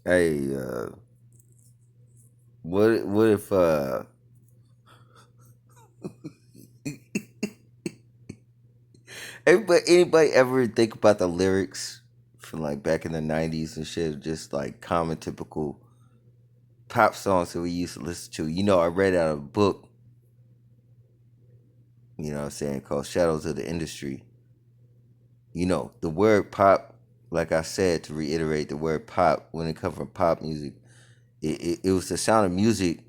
Hey, what if anybody ever think about the lyrics from like back in the '90s and shit, just like common typical pop songs that we used to listen to? I read out of a book, what I'm saying, called Shadows of the Industry. The word pop, like I said, to reiterate, the word pop, when it comes from pop music, it was the sound of music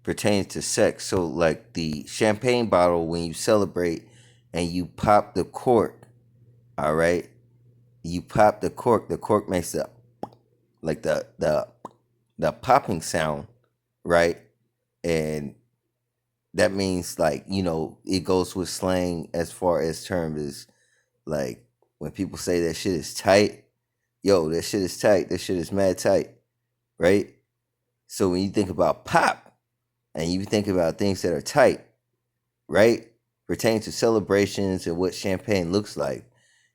pertains to sex. So, like the champagne bottle, when you celebrate and you pop the cork, all right, you pop the cork makes like the popping sound, right? And that means like it goes with slang as far as terms as like when people say that shit is tight, yo, that shit is tight. That shit is mad tight, right? So when you think about pop and you think about things that are tight, right? Pertaining to celebrations and what champagne looks like,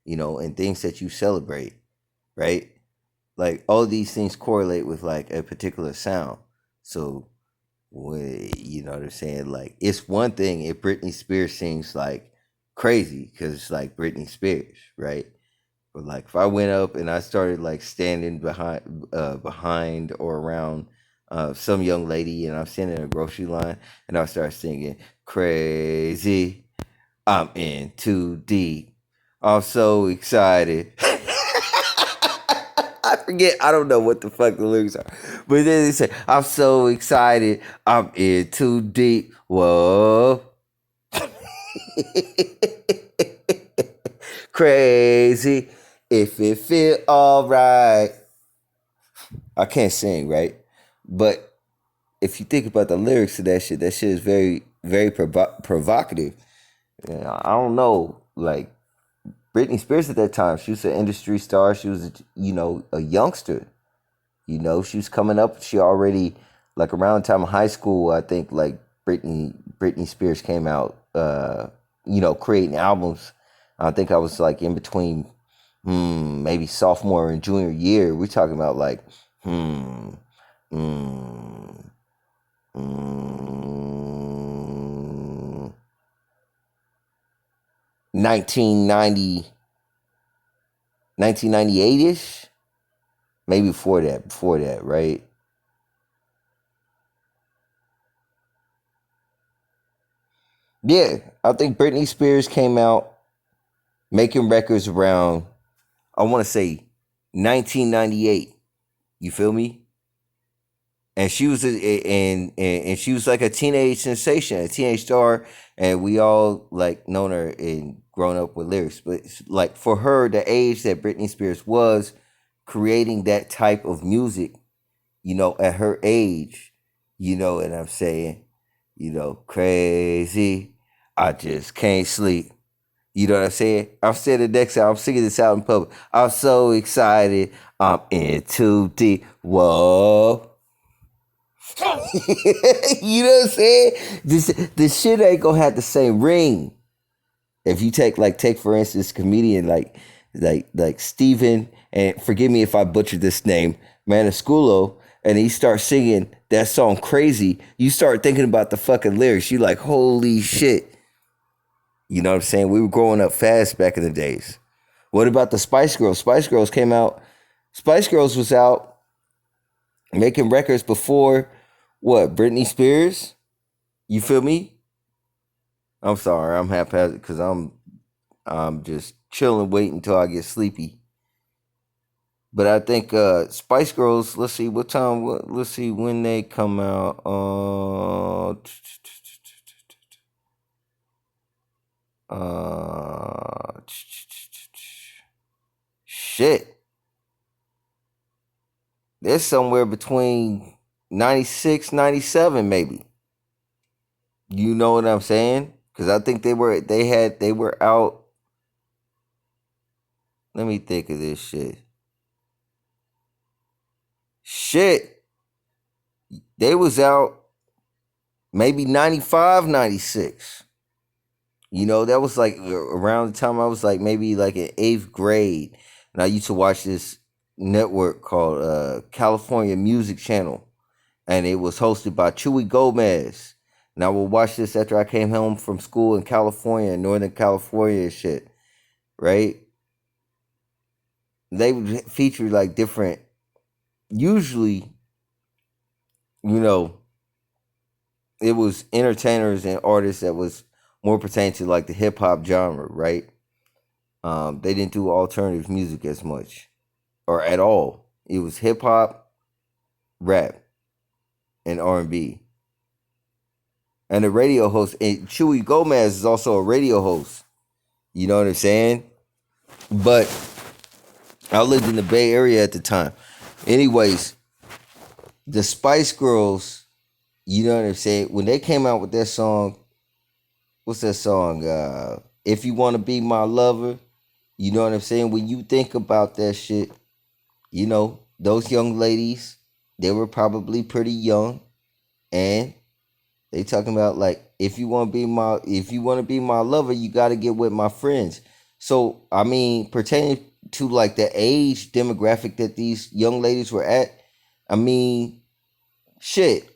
and things that you celebrate, right? Like all these things correlate with like a particular sound. So when you know what I'm saying, like it's one thing if Britney Spears sings like crazy because it's like Britney Spears, right? But like if I went up and I started like standing behind or around some young lady and I'm standing in a grocery line and I start singing crazy, I'm in too deep. I'm so excited. I forget. I don't know what the fuck the lyrics are. But then they say, I'm so excited. I'm in too deep. Whoa. Crazy. If it feel alright. I can't sing, right? But if you think about the lyrics to that shit is very, very provocative. I don't know. Like, Britney Spears at that time, she was an industry star. She was, a youngster. She was coming up. She already, like around the time of high school, I think like Britney Spears came out, creating albums. I think I was like in between, maybe sophomore and junior year. We're talking about like, hmm, mm, mm, 1990, 1998-ish, maybe before that, right? Yeah, I think Britney Spears came out making records around, I want to say 1998. You feel me? And she was and she was like a teenage sensation, a teenage star, and we all like known her and grown up with lyrics. But like for her, the age that Britney Spears was creating that type of music, at her age, you know what I'm saying? Crazy. I just can't sleep. You know what I'm saying? I'm saying the next time I'm singing this out in public. I'm so excited. I'm in too deep. Whoa. You know what I'm saying? This shit ain't gonna have the same ring. If you take for instance comedian like Steven, and forgive me if I butchered this name, Maniscalco, and he starts singing that song crazy, you start thinking about the fucking lyrics. You like, holy shit. You know what I'm saying? We were growing up fast back in the days. What about the Spice Girls? Spice Girls came out. Spice Girls was out making records before what? Britney Spears? You feel me? I'm sorry, I'm haphazard because I'm just chilling, waiting until I get sleepy. But I think Spice Girls. Let's see what time. Let's see when they come out. Shit. They're somewhere between 96, 97, maybe. You know what I'm saying? Because I think they were out. Let me think of this shit. Shit. They was out maybe 95, 96. That was like around the time I was like maybe like in eighth grade. And I used to watch this network called California Music Channel, and it was hosted by Chewy Gomez. And I would watch this after I came home from school in California, Northern California and shit, right? They would feature like different, usually, you know, it was entertainers and artists that was more pertaining to like the hip hop genre, right? They didn't do alternative music as much or at all. It was hip hop, rap, and R&B. And the radio host, and Chewy Gomez is also a radio host. You know what I'm saying? But I lived in the Bay Area at the time. Anyways, the Spice Girls, you know what I'm saying? When they came out with that song, what's that song? If You Want to Be My Lover, you know what I'm saying? When you think about that shit, you know, those young ladies, they were probably pretty young, and they talking about like if you want to be my lover, you got to get with my friends. So I mean, pertaining to like the age demographic that these young ladies were at, I mean, shit,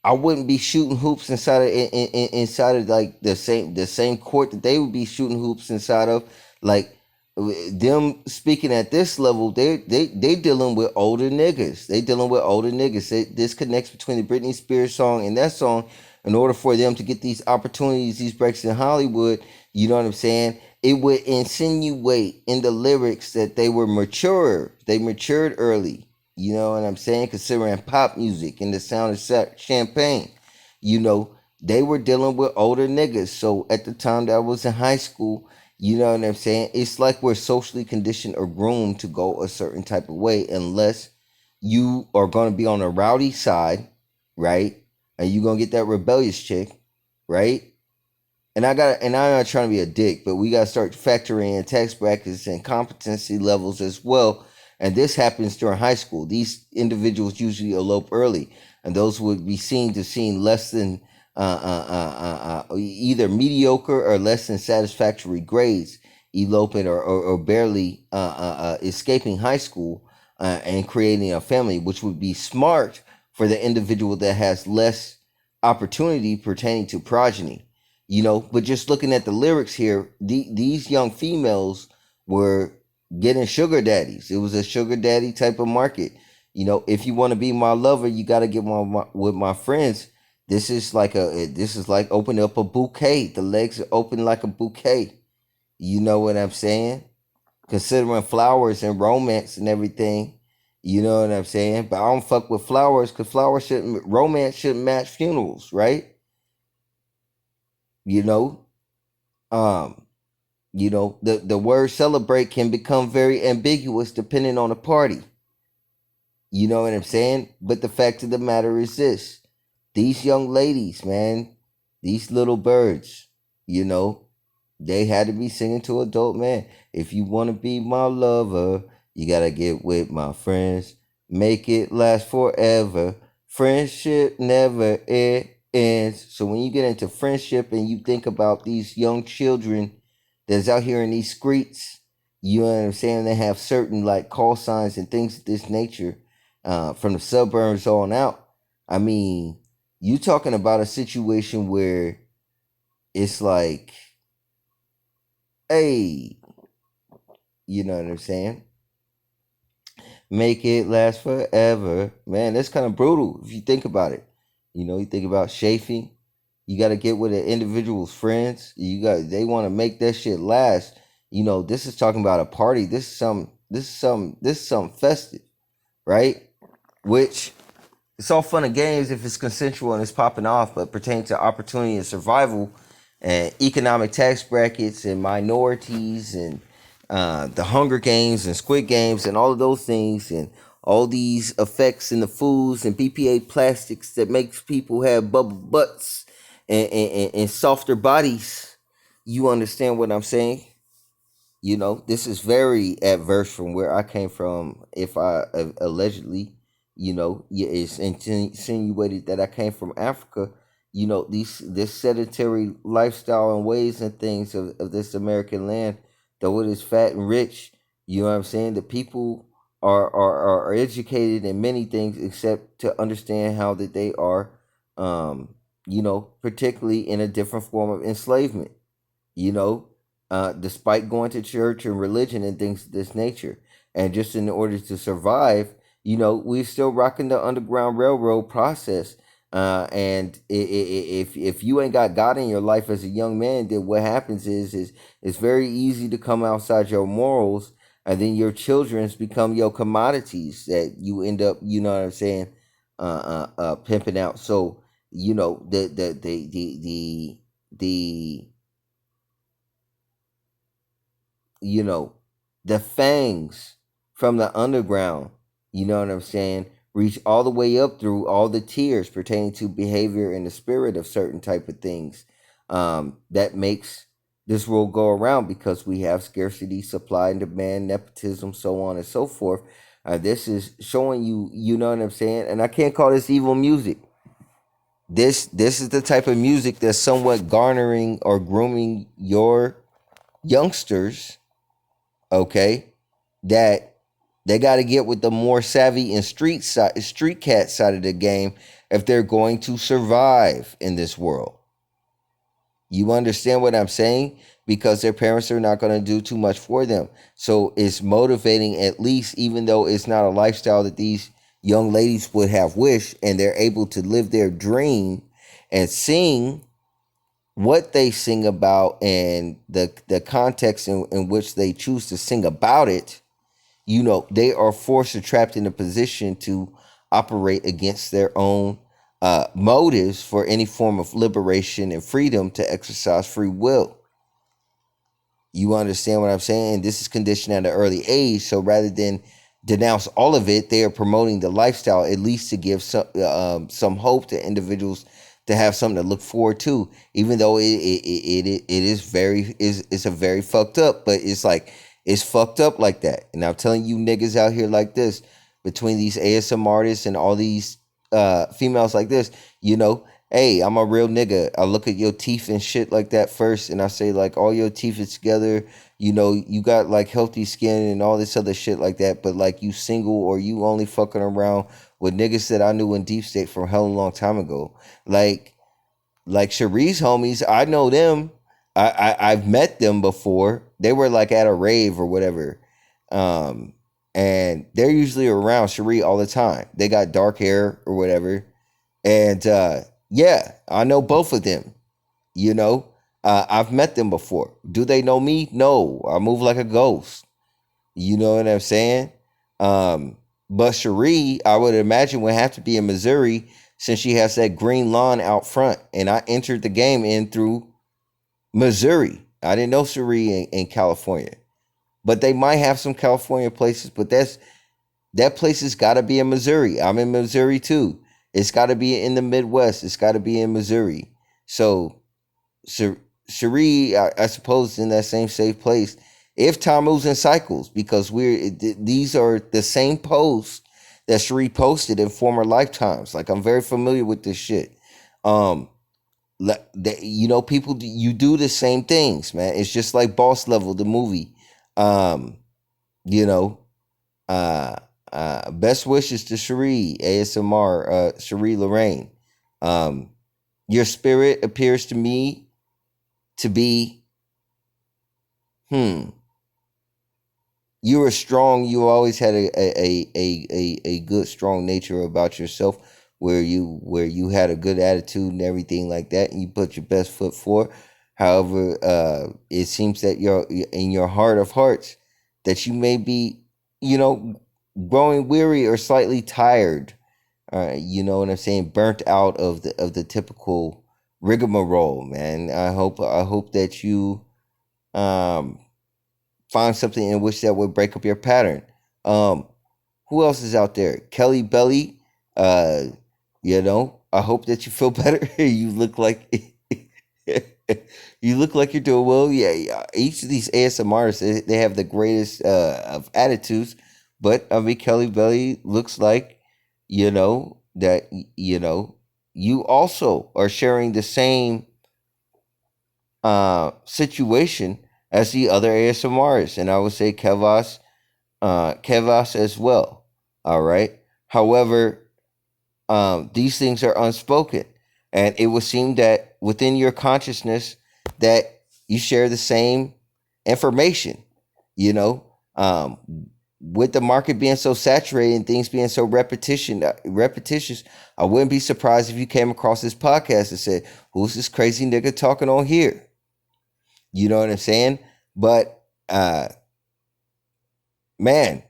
I wouldn't be shooting hoops inside of like the same court that they would be shooting hoops inside of. Like them speaking at this level, they dealing with older niggas. They dealing with older niggas. This connects between the Britney Spears song and that song. In order for them to get these opportunities, these breaks in Hollywood, you know what I'm saying? It would insinuate in the lyrics that they were mature. They matured early. You know what I'm saying? Considering pop music and the sound of champagne, you know, they were dealing with older niggas. So at the time that I was in high school, you know what I'm saying? It's like we're socially conditioned or groomed to go a certain type of way unless you are going to be on the rowdy side, right? And you're going to get that rebellious chick, right? And I'm not trying to be a dick, but we gotta start factoring in tax brackets and competency levels as well. And this happens during high school. These individuals usually elope early, and those would be seen to seem less than either mediocre or less than satisfactory grades, eloping or barely escaping high school and creating a family, which would be smart for the individual that has less opportunity pertaining to progeny. You know, but just looking at the lyrics here, these young females were getting sugar daddies. It was a sugar daddy type of market. You know, if you want to be my lover, you got to get with my friends. This is like opening up a bouquet. The legs are open like a bouquet. You know what I'm saying? Considering flowers and romance and everything. You know what I'm saying? But I don't fuck with flowers because romance shouldn't match funerals, right? You know, um, the word celebrate can become very ambiguous depending on the party. You know what I'm saying? But the fact of the matter is this: these young ladies, man, these little birds, you know, they had to be singing to adult man. If you want to be my lover, you gotta get with my friends. Make it last forever. Friendship never ends. So when you get into friendship and you think about these young children that's out here in these streets, you know what I'm saying? They have certain like call signs and things of this nature from the suburbs on out. I mean, you talking about a situation where it's like, hey, you know what I'm saying? Make it last forever. Man, that's kind of brutal if you think about it. You know, you think about chafing. You got to get with an individual's friends. They want to make that shit last. You know, this is talking about a party. This is some festive, right? Which it's all fun and games if it's consensual and it's popping off, but pertaining to opportunity and survival and economic tax brackets and minorities and the Hunger Games and Squid Games and all of those things and all these effects in the foods and BPA plastics that makes people have bubble butts and softer bodies. You understand what I'm saying? You know, this is very adverse from where I came from. If I allegedly, you know, yeah, it's insinuated that I came from Africa. You know, this sedentary lifestyle and ways and things of this American land, though it is fat and rich, you know what I'm saying? The people are educated in many things except to understand how that they are, um, particularly in a different form of enslavement, you know, despite going to church and religion and things of this nature. And just in order to survive, we're still rocking the Underground Railroad process. And if you ain't got God in your life as a young man, then what happens is it's very easy to come outside your morals, and then your children's become your commodities that you end up, you know what I'm saying, pimping out. So the you know, the fangs from the underground, you know what I'm saying, reach all the way up through all the tiers pertaining to behavior and the spirit of certain type of things. That makes this world go around because we have scarcity, supply and demand, nepotism, so on and so forth. This is showing you, you know what I'm saying, and I can't call this evil music. This is the type of music that's somewhat garnering or grooming your youngsters, okay, that they got to get with the more savvy and street cat side of the game if they're going to survive in this world. You understand what I'm saying? Because their parents are not going to do too much for them. So it's motivating, at least, even though it's not a lifestyle that these young ladies would have wished, and they're able to live their dream and sing what they sing about and the context in which they choose to sing about it. They are forced or trapped in a position to operate against their own motives for any form of liberation and freedom to exercise free will. You understand what I'm saying? This is conditioned at an early age. So rather than denounce all of it, they are promoting the lifestyle, at least to give some hope to individuals to have something to look forward to. Even though it is it's a very fucked up, but it's like it's fucked up like that. And I'm telling you niggas out here like this, between these ASM artists and all these females like this, hey, I'm a real nigga. I look at your teeth and shit like that first, and I say like all your teeth is together. You got like healthy skin and all this other shit like that. But like you single or you only fucking around with niggas that I knew in deep state from hell a long time ago. Like Cherie's homies, I know them. I've met them before. They were like at a rave or whatever. And they're usually around Cherie all the time. They got dark hair or whatever. And yeah, I know both of them. You know, I've met them before. Do they know me? No, I move like a ghost. You know what I'm saying? But Cherie, I would imagine, would have to be in Missouri since she has that green lawn out front. And I entered the game in through Missouri. I didn't know Cherie in California, but they might have some California places. But that place has got to be in Missouri. I'm in Missouri too. It's got to be in the Midwest. It's got to be in Missouri. So, Cherie, I suppose, in that same safe place. If time moves in cycles, because these are the same posts that Cherie posted in former lifetimes. Like, I'm very familiar with this shit. People, you do the same things, man. It's just like Boss Level, the movie. Um, you know, uh, Best wishes to Cherie ASMR, Cherie Lorraine. Um, your spirit appears to me to be, you were strong. You always had a good strong nature about yourself, where you had a good attitude and everything like that, and you put your best foot forward. However, it seems that you're in your heart of hearts that you may be, you know, growing weary or slightly tired. You know what I'm saying? Burnt out of the typical rigmarole, man. I hope that you um find something in which that would break up your pattern. Um, who else is out there? Kelly Belly. Uh, I hope that you feel better. You look like you look like you're doing well. Yeah, yeah. Each of these ASMRs, they have the greatest of attitudes, but I mean, Kelly Belly looks like that. You also are sharing the same situation as the other ASMRs, and I would say Kevas, kevas as well. All right. However, these things are unspoken, and it would seem that within your consciousness that you share the same information. You know, with the market being so saturated and things being so repetitious, I wouldn't be surprised if you came across this podcast and said, "Who's this crazy nigga talking on here?" You know what I'm saying? But man,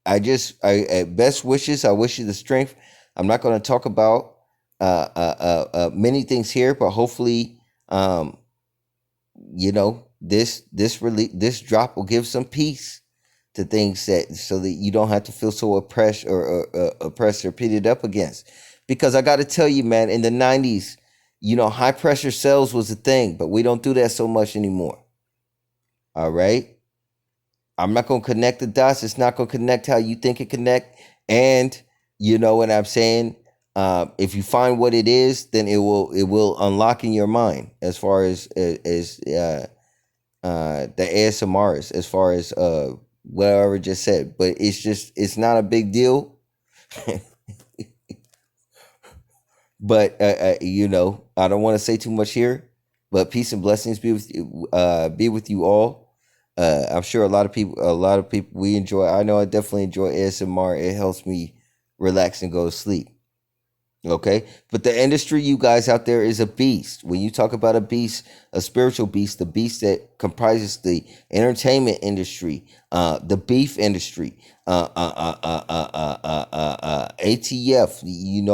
best wishes. I wish you the strength. I'm not going to talk about many things here, but hopefully, um, this drop will give some peace to things that so that you don't have to feel so oppressed or pitted up against. Because I got to tell you, man, in the '90s, high pressure cells was a thing, but we don't do that so much anymore. All right. I'm not going to connect the dots. It's not going to connect how you think it connect. And you know what I'm saying? If you find what it is, then it will unlock in your mind as far as the ASMRs, as far as whatever just said. But it's not a big deal. But I don't want to say too much here. But peace and blessings be with you all. I'm sure a lot of people we enjoy. I know I definitely enjoy ASMR. It helps me relax and go to sleep. Okay. But the industry, you guys out there, is a beast. When you talk about a beast, a spiritual beast, the beast that comprises the entertainment industry, the beef industry, ATF,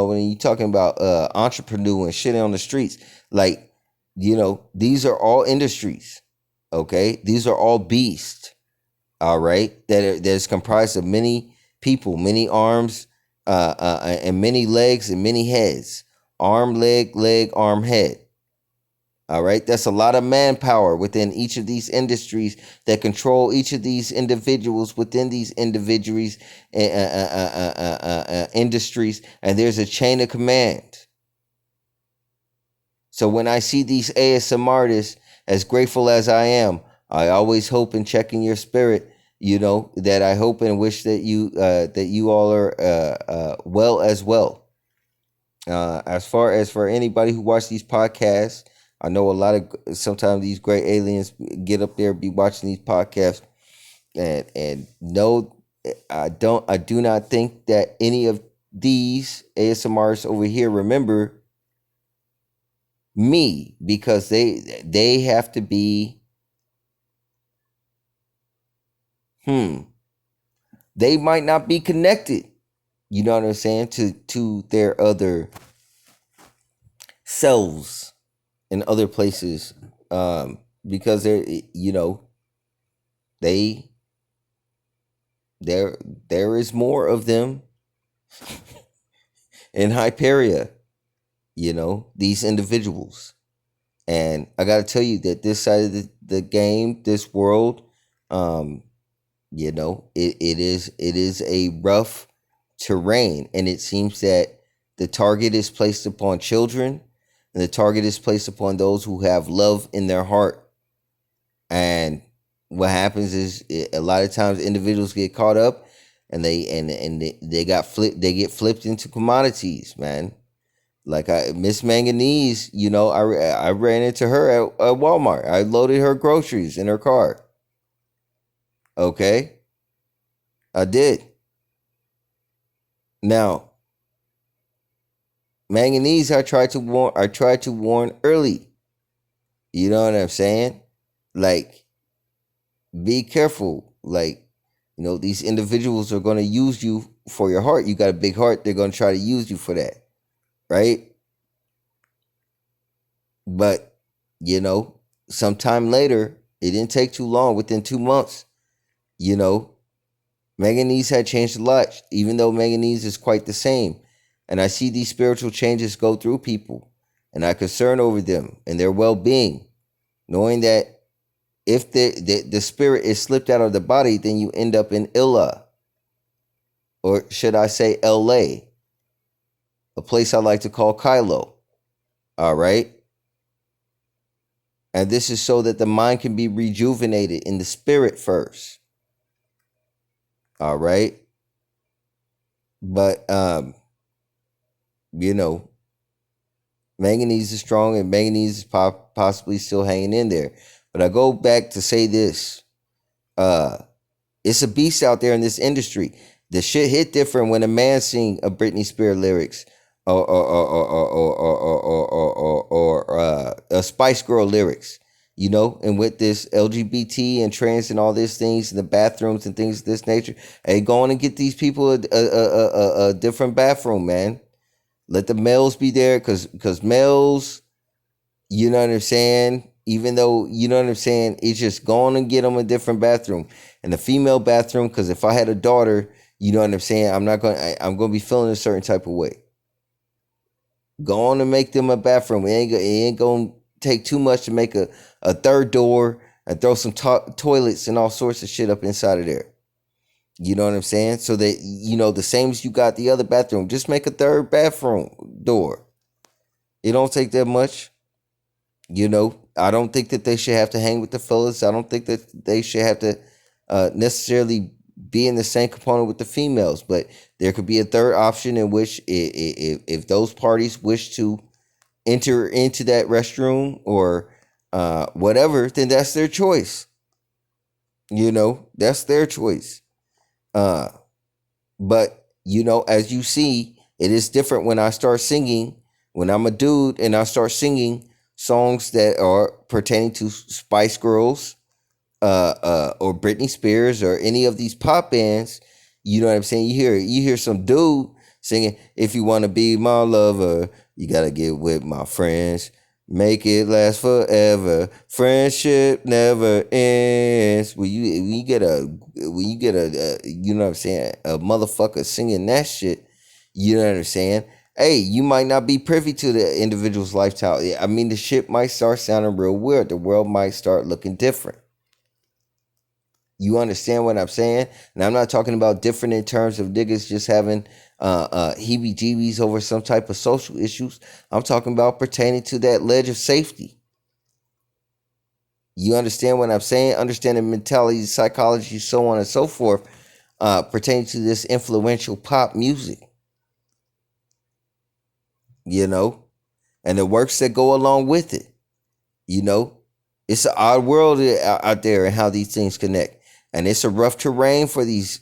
when you're talking about entrepreneur and shit on the streets, like, these are all industries. Okay. These are all beasts. All right. That is comprised of many people, many arms, and many legs and many heads. Arm, leg, arm, head. All right. That's a lot of manpower within each of these industries that control each of these individuals within these industries. And there's a chain of command. So when I see these ASM artists, as grateful as I am, I always hope and check in your spirit, that I hope and wish that you all are well as well. As far as for anybody who watch these podcasts, I know sometimes these great aliens get up there, be watching these podcasts, and no, I do not think that any of these ASMRs over here remember me, because they have to be they might not be connected, you know what I'm saying, to their other selves in other places, because they there is more of them in Hyperia, these individuals. And I got to tell you that this side of the game, this world, it is a rough terrain, and it seems that the target is placed upon children, and the target is placed upon those who have love in their heart. And what happens is, a lot of times individuals get caught up, and they get flipped into commodities, man. Like Miss Manganese, I ran into her at Walmart. I loaded her groceries in her car. Okay, I did. Now, Manganese, I tried to warn early. You know what I'm saying? Like, be careful. Like, these individuals are going to use you for your heart. You got a big heart. They're going to try to use you for that. Right? But, sometime later, it didn't take too long. Within 2 months, Manganese had changed a lot, even though Manganese is quite the same. And I see these spiritual changes go through people, and I concern over them and their well-being, knowing that if the spirit is slipped out of the body, then you end up in Illa, or should I say LA, a place I like to call Kylo. All right? And this is so that the mind can be rejuvenated in the spirit first. All right. But you know, manganese is strong and manganese is possibly still hanging in there. But I go back to say this. Uh it's a beast out there in this industry. The shit hit different when a man sing a Britney Spears lyrics or a Spice Girl lyrics, and with this LGBT and trans and all these things in the bathrooms and things of this nature, hey, go on and get these people a different bathroom, man. Let the males be there because males, you know what I'm saying? Even though, you know what I'm saying, it's just going and get them a different bathroom. And the female bathroom, because if I had a daughter, you know what I'm saying, I'm going to be feeling a certain type of way. Go on and make them a bathroom. It ain't going to take too much to make a third door and throw some toilets and all sorts of shit up inside of there. You know what I'm saying? So that, the same as you got the other bathroom, just make a third bathroom door. It don't take that much. I don't think that they should have to hang with the fellas. I don't think that they should have to necessarily be in the same component with the females. But there could be a third option in which, if those parties wish to enter into that restroom or whatever, then that's their choice. That's their choice. Uh, but as you see, it is different when I start singing. When I'm a dude and I start singing songs that are pertaining to Spice Girls, or Britney Spears, or any of these pop bands. You know what I'm saying? You hear some dude singing, "If you want to be my lover, you gotta get with my friends. Make it last forever. Friendship never ends." When you get a you know what I'm saying, a motherfucker singing that shit, you know what I'm saying? Hey, you might not be privy to the individual's lifestyle. I mean, the shit might start sounding real weird. The world might start looking different. You understand what I'm saying? And I'm not talking about different in terms of niggas just having heebie-jeebies over some type of social issues. I'm talking about pertaining to that ledge of safety. You understand what I'm saying? Understanding mentality, psychology, so on and so forth, pertaining to this influential pop music, you know, and the works that go along with it. You know, it's an odd world out there and how these things connect, and it's a rough terrain for these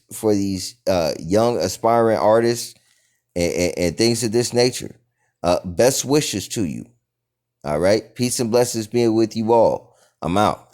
young aspiring artists and things of this nature. Best wishes to you. All right, peace and blessings being with you all. I'm out.